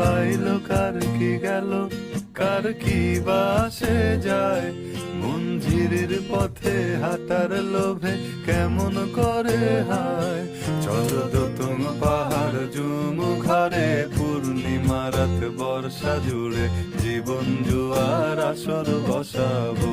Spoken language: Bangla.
পাইলো কার কি গেল, কার কি বাসে যায়। মন ঝিরির পথে হাঁটার লোভে কেমন করে হায়। চলো দোতং পাহাড় জুমু ঘরে, পূর্ণিমা রাত বর্ষা জুড়ে জীবন জুয়ার আসর বসাবো।